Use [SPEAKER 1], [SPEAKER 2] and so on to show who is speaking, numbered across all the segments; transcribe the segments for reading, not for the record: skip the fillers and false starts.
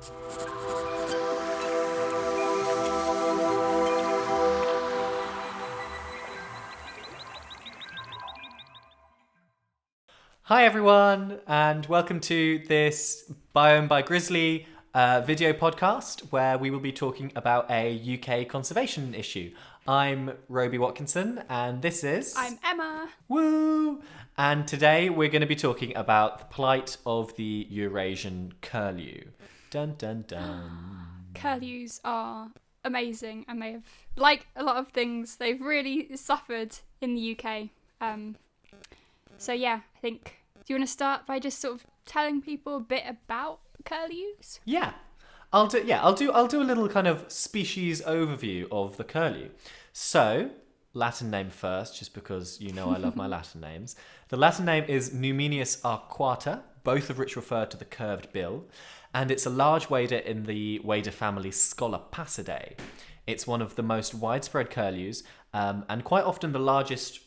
[SPEAKER 1] Hi everyone, and welcome to this Biome by Grizzly video podcast where we will be talking about a UK conservation issue. I'm Roby Watkinson, and this is...
[SPEAKER 2] I'm Emma.
[SPEAKER 1] Woo! And today we're going to be talking about the plight of the Eurasian curlew. Dun dun dun.
[SPEAKER 2] Curlews are amazing, and they have, like a lot of things, they've really suffered in the UK. So yeah, I think, do you want to start by just sort of telling people a bit about curlews?
[SPEAKER 1] Yeah. I'll do a little kind of species overview of the curlew. So, Latin name first, just because you know I love my Latin names. The Latin name is Numenius arquata, both of which refer to the curved bill, and it's a large wader in the wader family Scolopacidae. It's one of the most widespread curlews, and quite often the largest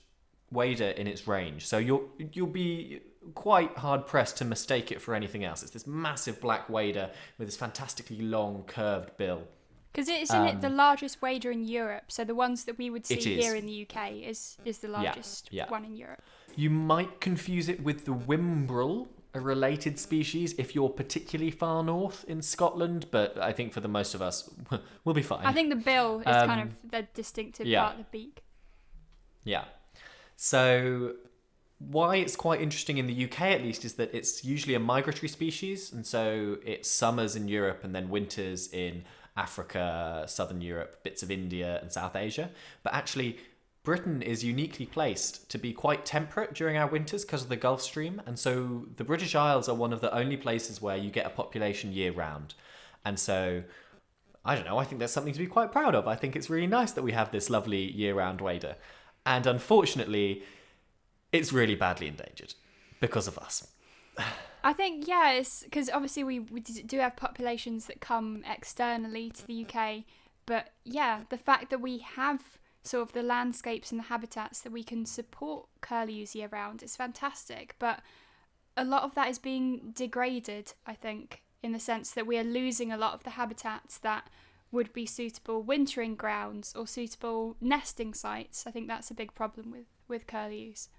[SPEAKER 1] wader in its range. So you'll be quite hard pressed to mistake it for anything else. It's this massive black wader with this fantastically long curved bill.
[SPEAKER 2] Because isn't it the largest wader in Europe? So the ones that we would see here in the UK is the largest one in Europe.
[SPEAKER 1] You might confuse it with the Wimbrel, a related species, if you're particularly far north in Scotland, but I think for the most of us, we'll be fine.
[SPEAKER 2] I think the bill is kind of the distinctive part of the beak.
[SPEAKER 1] Yeah. So why it's quite interesting in the UK, at least, is that it's usually a migratory species, and so it summers in Europe and then winters in Africa, Southern Europe, bits of India and South Asia. But actually, Britain is uniquely placed to be quite temperate during our winters because of the Gulf Stream, and so the British Isles are one of the only places where you get a population year-round. And so, I don't know, I think that's something to be quite proud of. I think it's really nice that we have this lovely year-round wader. And unfortunately, it's really badly endangered because of us.
[SPEAKER 2] I think, yeah, it's because obviously we do have populations that come externally to the UK. But yeah, the fact that we have sort of the landscapes and the habitats that we can support curlews year round is fantastic. But a lot of that is being degraded, I think, in the sense that we are losing a lot of the habitats that would be suitable wintering grounds or suitable nesting sites. I think that's a big problem with curlews.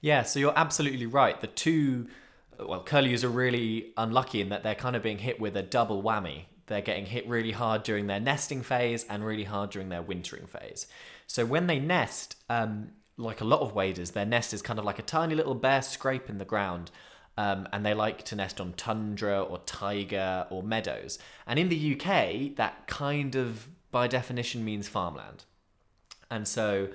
[SPEAKER 1] Yeah, so you're absolutely right. Curlews are really unlucky in that they're kind of being hit with a double whammy. They're getting hit really hard during their nesting phase and really hard during their wintering phase. So when they nest, like a lot of waders, their nest is kind of like a tiny little bare scrape in the ground. And they like to nest on tundra or taiga or meadows. And in the UK, that kind of, by definition, means farmland. And so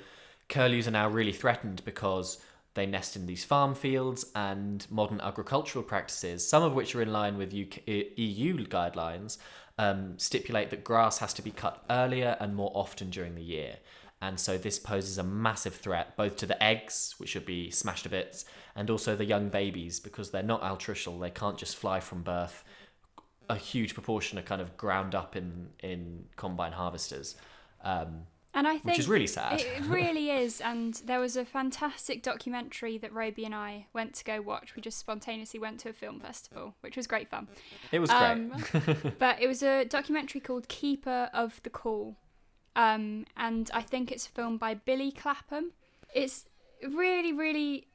[SPEAKER 1] curlews are now really threatened because they nest in these farm fields, and modern agricultural practices, some of which are in line with EU guidelines, stipulate that grass has to be cut earlier and more often during the year. And so this poses a massive threat both to the eggs, which should be smashed to bits, and also the young babies, because they're not altricial. They can't just fly from birth. A huge proportion are kind of ground up in combine harvesters,
[SPEAKER 2] and I think
[SPEAKER 1] which is really sad.
[SPEAKER 2] It really is. And there was a fantastic documentary that Roby and I went to go watch. We just spontaneously went to a film festival, which was great fun.
[SPEAKER 1] It was great.
[SPEAKER 2] But it was a documentary called Keeper of the Call. And I think it's filmed by Billy Clapham. It's really, really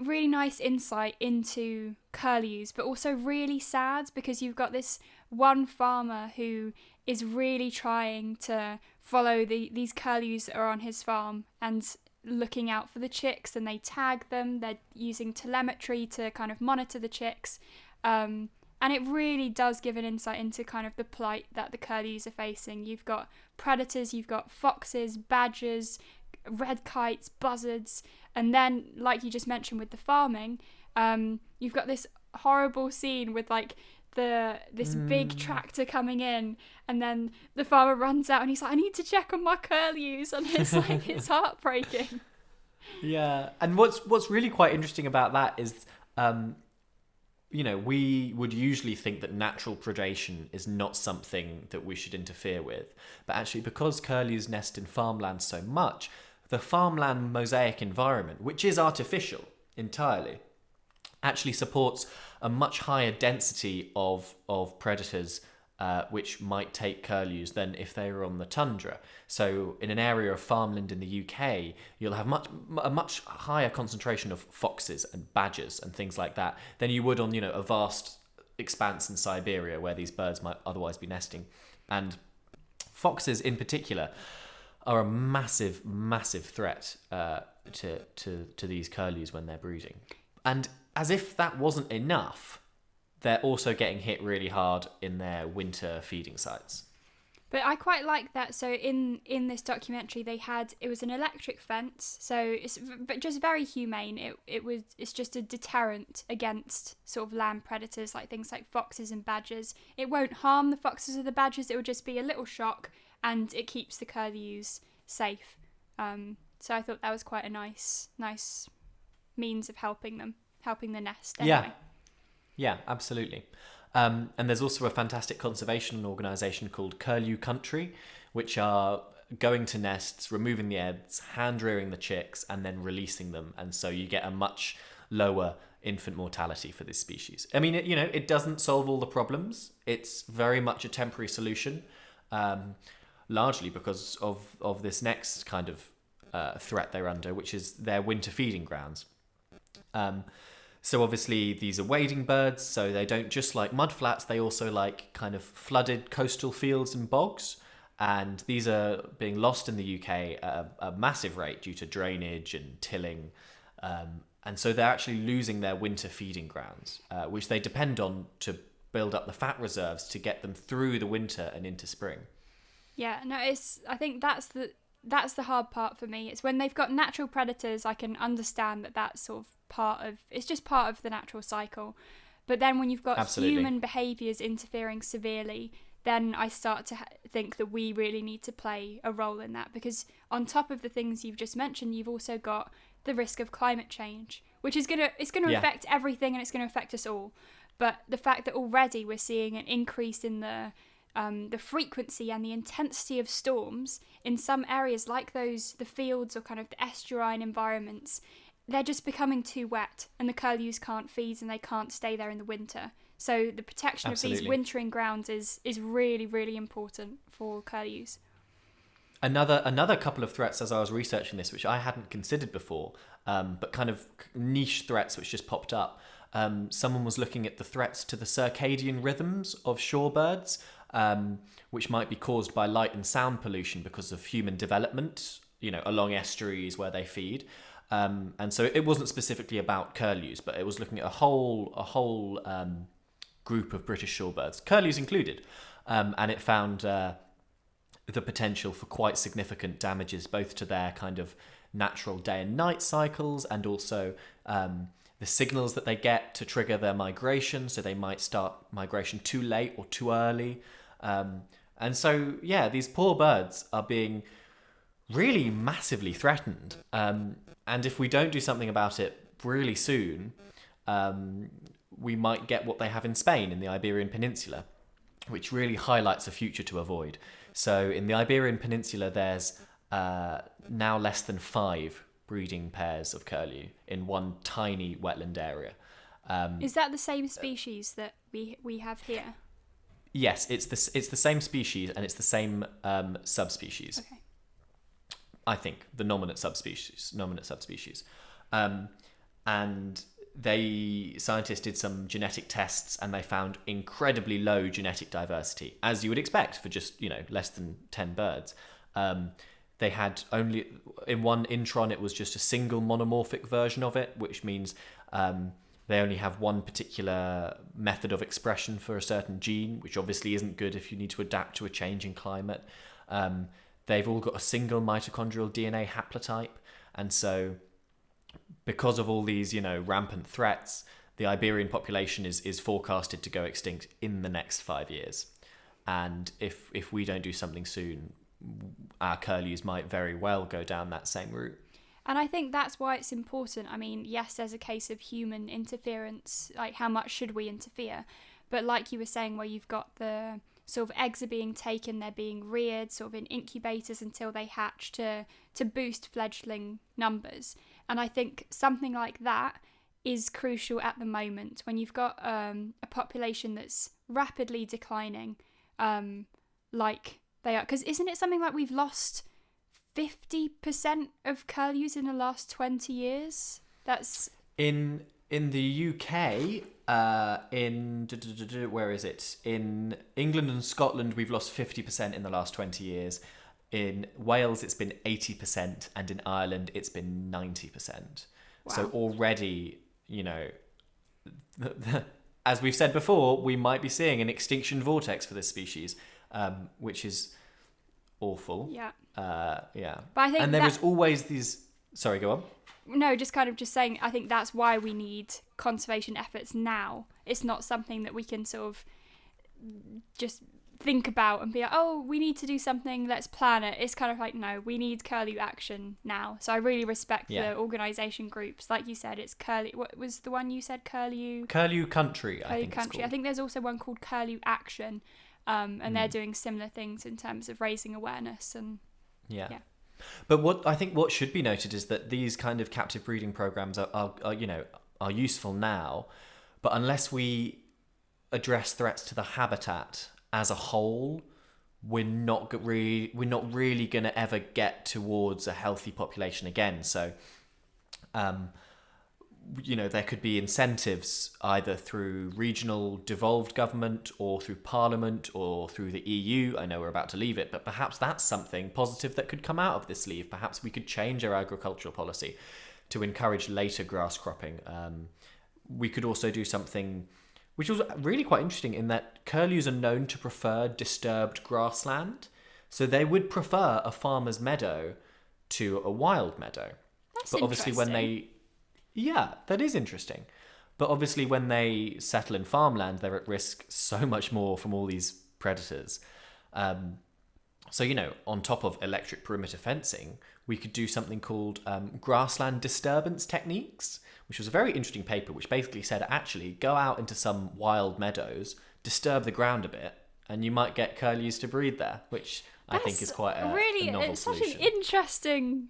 [SPEAKER 2] really nice insight into curlews, but also really sad because you've got this one farmer who is really trying to follow these curlews that are on his farm and looking out for the chicks, and they tag them. They're using telemetry to kind of monitor the chicks. And it really does give an insight into kind of the plight that the curlews are facing. You've got predators, you've got foxes, badgers, red kites, buzzards, and then, like you just mentioned with the farming, you've got this horrible scene with like this big tractor coming in, and then the farmer runs out and he's like, I need to check on my curlews, and it's like, it's heartbreaking.
[SPEAKER 1] Yeah, and what's really quite interesting about that is we would usually think that natural predation is not something that we should interfere with. But actually, because curlews nest in farmland so much, the farmland mosaic environment, which is artificial entirely, actually supports a much higher density of predators which might take curlews than if they were on the tundra. So in an area of farmland in the UK, you'll have a much higher concentration of foxes and badgers and things like that than you would on, you know, a vast expanse in Siberia where these birds might otherwise be nesting. And foxes in particular are a massive, massive threat to these curlews when they're breeding. And as if that wasn't enough, they're also getting hit really hard in their winter feeding sites.
[SPEAKER 2] But I quite like that. So in this documentary, it was an electric fence. So it's just very humane. It's just a deterrent against sort of land predators like things like foxes and badgers. It won't harm the foxes or the badgers. It will just be a little shock, and it keeps the curlews safe. So I thought that was quite a nice means of helping the nest. Anyway.
[SPEAKER 1] Yeah, absolutely. And there's also a fantastic conservation organisation called Curlew Country, which are going to nests, removing the eggs, hand rearing the chicks, and then releasing them. And so you get a much lower infant mortality for this species. I mean, it doesn't solve all the problems. It's very much a temporary solution, largely because of this next kind of threat they're under, which is their winter feeding grounds. So obviously these are wading birds, so they don't just like mudflats, they also like kind of flooded coastal fields and bogs. And these are being lost in the UK at a massive rate due to drainage and tilling. And so they're actually losing their winter feeding grounds, which they depend on to build up the fat reserves to get them through the winter and into spring.
[SPEAKER 2] Yeah, no, I think that's the hard part for me. It's when they've got natural predators, I can understand that's sort of it's just part of the natural cycle. But then when you've got human behaviours interfering severely, then I start to think that we really need to play a role in that, because on top of the things you've just mentioned, you've also got the risk of climate change, which is going to affect everything, and it's going to affect us all. But the fact that already we're seeing an increase in the frequency and the intensity of storms in some areas like the fields or kind of the estuarine environments, they're just becoming too wet, and the curlews can't feed and they can't stay there in the winter. So the protection of these wintering grounds is really, really important for curlews.
[SPEAKER 1] Another couple of threats as I was researching this, which I hadn't considered before, but kind of niche threats which just popped up. Someone was looking at the threats to the circadian rhythms of shorebirds, which might be caused by light and sound pollution because of human development, along estuaries where they feed. And so it wasn't specifically about curlews, but it was looking at a whole group of British shorebirds, curlews included, and it found the potential for quite significant damages both to their kind of natural day and night cycles, and also the signals that they get to trigger their migration. So they might start migration too late or too early, and so these poor birds are being really massively threatened. And if we don't do something about it really soon, we might get what they have in Spain in the Iberian Peninsula, which really highlights a future to avoid. So in the Iberian Peninsula, there's now less than 5 breeding pairs of curlew in one tiny wetland area.
[SPEAKER 2] Is that the same species that we have here?
[SPEAKER 1] Yes, it's the same species, and it's the same subspecies.
[SPEAKER 2] Okay.
[SPEAKER 1] I think the nominate subspecies. And scientists did some genetic tests, and they found incredibly low genetic diversity, as you would expect for just, less than 10 birds. They had only, in one intron, it was just a single monomorphic version of it, which means they only have one particular method of expression for a certain gene, which obviously isn't good if you need to adapt to a changing climate. They've all got a single mitochondrial DNA haplotype. And so because of all these, rampant threats, the Iberian population is forecasted to go extinct in the next 5 years. And if we don't do something soon, our curlews might very well go down that same route.
[SPEAKER 2] And I think that's why it's important. I mean, yes, there's a case of human interference, like how much should we interfere? But like you were saying, where you've got the sort of eggs are being taken, they're being reared sort of in incubators until they hatch to boost fledgling numbers. And I think something like that is crucial at the moment when you've got a population that's rapidly declining, like they are. Because isn't it something like we've lost 50% of curlews in the last 20 years? That's
[SPEAKER 1] in the UK. Where is it? In England and Scotland, we've lost 50% in the last 20 years. In Wales, it's been 80%, and in Ireland, it's been 90%.
[SPEAKER 2] Wow.
[SPEAKER 1] So already, as we've said before, we might be seeing an extinction vortex for this species, which is awful.
[SPEAKER 2] Yeah.
[SPEAKER 1] Yeah.
[SPEAKER 2] But I think
[SPEAKER 1] and there is always these... Sorry, go on.
[SPEAKER 2] No, just saying, I think that's why we need conservation efforts now. It's not something that we can sort of just think about and be like, oh, we need to do something, let's plan it. It's kind of like, no, we need curlew action now. So I really respect the organisation groups. Like you said, it's Curlew. What was the one you said? Curlew
[SPEAKER 1] Country, I think it's called.
[SPEAKER 2] I think there's also one called Curlew Action, and they're doing similar things in terms of raising awareness and yeah.
[SPEAKER 1] But what should be noted is that these kind of captive breeding programs are useful now, but unless we address threats to the habitat as a whole, we're not really going to ever get towards a healthy population again. So, there could be incentives either through regional devolved government or through Parliament or through the EU. I know we're about to leave it, but perhaps that's something positive that could come out of this leave. Perhaps we could change our agricultural policy to encourage later grass cropping. We could also do something which was really quite interesting in that curlews are known to prefer disturbed grassland. So they would prefer a farmer's meadow to a wild meadow.
[SPEAKER 2] That's
[SPEAKER 1] but obviously
[SPEAKER 2] interesting.
[SPEAKER 1] Yeah, that is interesting. But obviously when they settle in farmland, they're at risk so much more from all these predators. So, on top of electric perimeter fencing, we could do something called grassland disturbance techniques, which was a very interesting paper, which basically said, actually, go out into some wild meadows, disturb the ground a bit, and you might get curlews to breed there, which I think is quite a novel
[SPEAKER 2] it's
[SPEAKER 1] solution.
[SPEAKER 2] such an interesting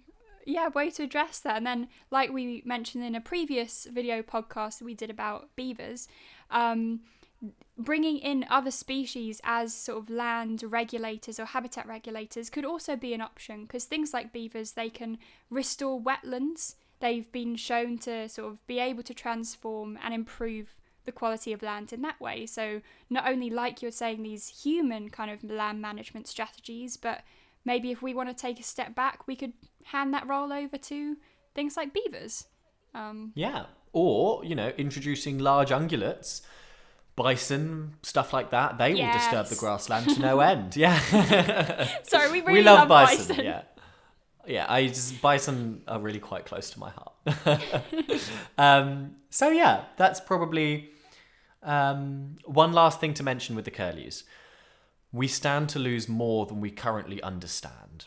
[SPEAKER 2] way to address that. And then, like we mentioned in a previous video podcast that we did about beavers, bringing in other species as sort of land regulators or habitat regulators could also be an option, because things like beavers, they can restore wetlands. They've been shown to sort of be able to transform and improve the quality of land in that way. So not only, like you're saying, these human kind of land management strategies, but maybe if we want to take a step back, we could hand that role over to things like beavers.
[SPEAKER 1] Or, introducing large ungulates, bison, stuff like that. They will disturb the grassland to no end. Yeah.
[SPEAKER 2] Sorry, we
[SPEAKER 1] really
[SPEAKER 2] love
[SPEAKER 1] bison. Yeah, bison are really quite close to my heart. So that's probably one last thing to mention with the curlews. We stand to lose more than we currently understand.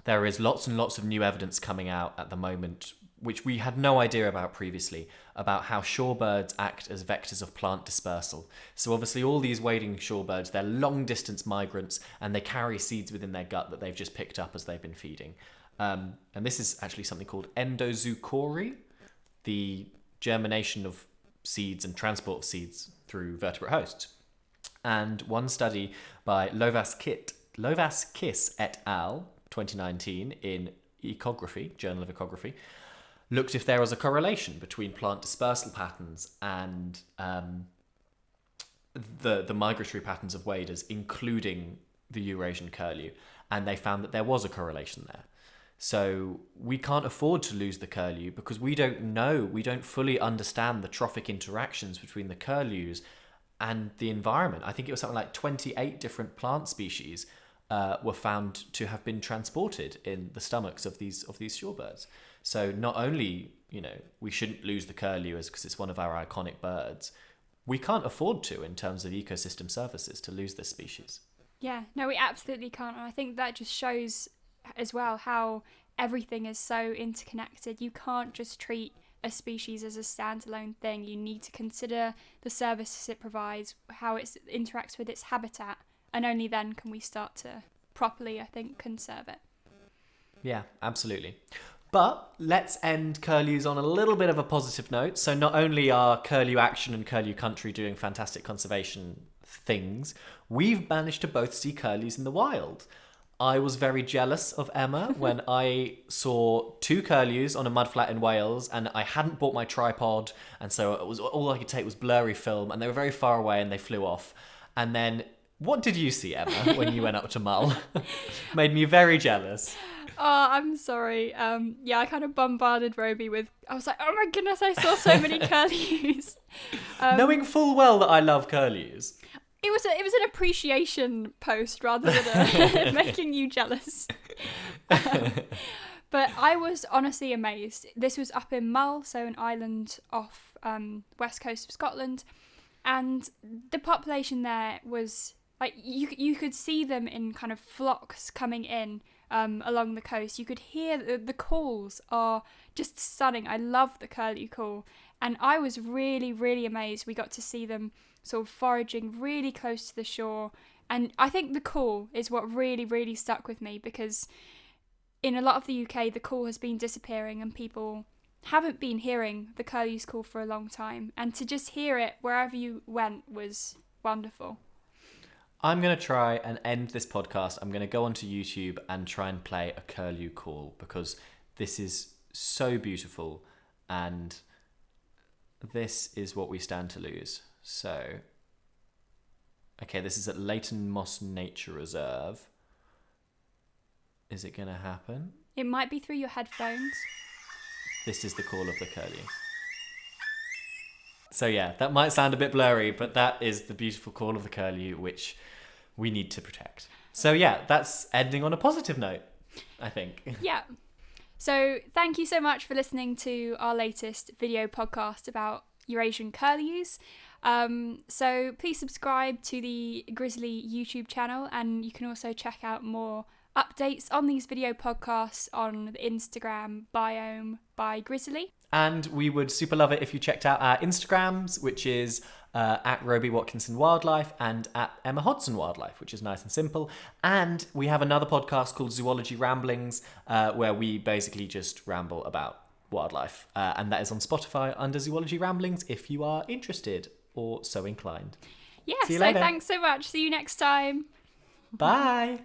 [SPEAKER 1] There is lots and lots of new evidence coming out at the moment, which we had no idea about previously, about how shorebirds act as vectors of plant dispersal. So obviously all these wading shorebirds, they're long distance migrants, and they carry seeds within their gut that they've just picked up as they've been feeding. And this is actually something called endozoochory, the germination of seeds and transport of seeds through vertebrate hosts. And one study by Lovas Kiss et al. 2019 in Ecography, Journal of Ecography, looked if there was a correlation between plant dispersal patterns and the migratory patterns of waders, including the Eurasian curlew, and they found that there was a correlation there. So we can't afford to lose the curlew because we don't fully understand the trophic interactions between the curlews and the environment. I think it was something like 28 different plant species were found to have been transported in the stomachs of these shorebirds. So not only, we shouldn't lose the curlew because it's one of our iconic birds, we can't afford to, in terms of ecosystem services, to lose this species.
[SPEAKER 2] Yeah, no, we absolutely can't. And I think that just shows as well how everything is so interconnected. You can't just treat a species as a standalone thing. You need to consider the services it provides, how it interacts with its habitat, and only then can we start to properly, I think, conserve it.
[SPEAKER 1] Yeah, absolutely. But let's end Curlews on a little bit of a positive note. So not only are Curlew Action and Curlew Country doing fantastic conservation things, we've managed to both see Curlews in the wild. I was very jealous of Emma when I saw 2 Curlews on a mudflat in Wales, and I hadn't bought my tripod, and so it was all I could take was blurry film, and they were very far away and they flew off. And then, what did you see, Emma, when you went up to Mull? Made me very jealous.
[SPEAKER 2] Oh, I'm sorry. Yeah, I kind of bombarded Roby with. I was like, oh my goodness, I saw so many Curlews.
[SPEAKER 1] Knowing full well that I love Curlews.
[SPEAKER 2] It was an appreciation post rather than making you jealous. But I was honestly amazed. This was up in Mull, so an island off west coast of Scotland, and the population there was like you could see them in kind of flocks coming in. Along the coast, you could hear the calls are just stunning. I love the curlew call, and I was really, really amazed. We got to see them sort of foraging really close to the shore, and I think the call is what really, really stuck with me, because in a lot of the UK, the call has been disappearing, and people haven't been hearing the curlew's call for a long time, and to just hear it wherever you went was wonderful.
[SPEAKER 1] I'm going to try and end this podcast. I'm going to go onto YouTube and try and play a curlew call, because this is so beautiful and this is what we stand to lose. So, okay, this is at Leighton Moss Nature Reserve. Is it going to happen?
[SPEAKER 2] It might be through your headphones.
[SPEAKER 1] This is the call of the curlew. So yeah, that might sound a bit blurry, but that is the beautiful call of the curlew, which we need to protect. So yeah, that's ending on a positive note, I think.
[SPEAKER 2] Yeah. So thank you so much for listening to our latest video podcast about Eurasian curlews. So please subscribe to the Grizzly YouTube channel, and you can also check out more updates on these video podcasts on the Instagram Biome by Grizzly.
[SPEAKER 1] And we would super love it if you checked out our Instagrams, which is at Roby Watkinson Wildlife and at Emma Hodson Wildlife, which is nice and simple. And we have another podcast called Zoology Ramblings, where we basically just ramble about wildlife. And that is on Spotify under Zoology Ramblings if you are interested or so inclined.
[SPEAKER 2] Yeah,
[SPEAKER 1] See you
[SPEAKER 2] so
[SPEAKER 1] later.
[SPEAKER 2] Thanks so much. See you next time.
[SPEAKER 1] Bye.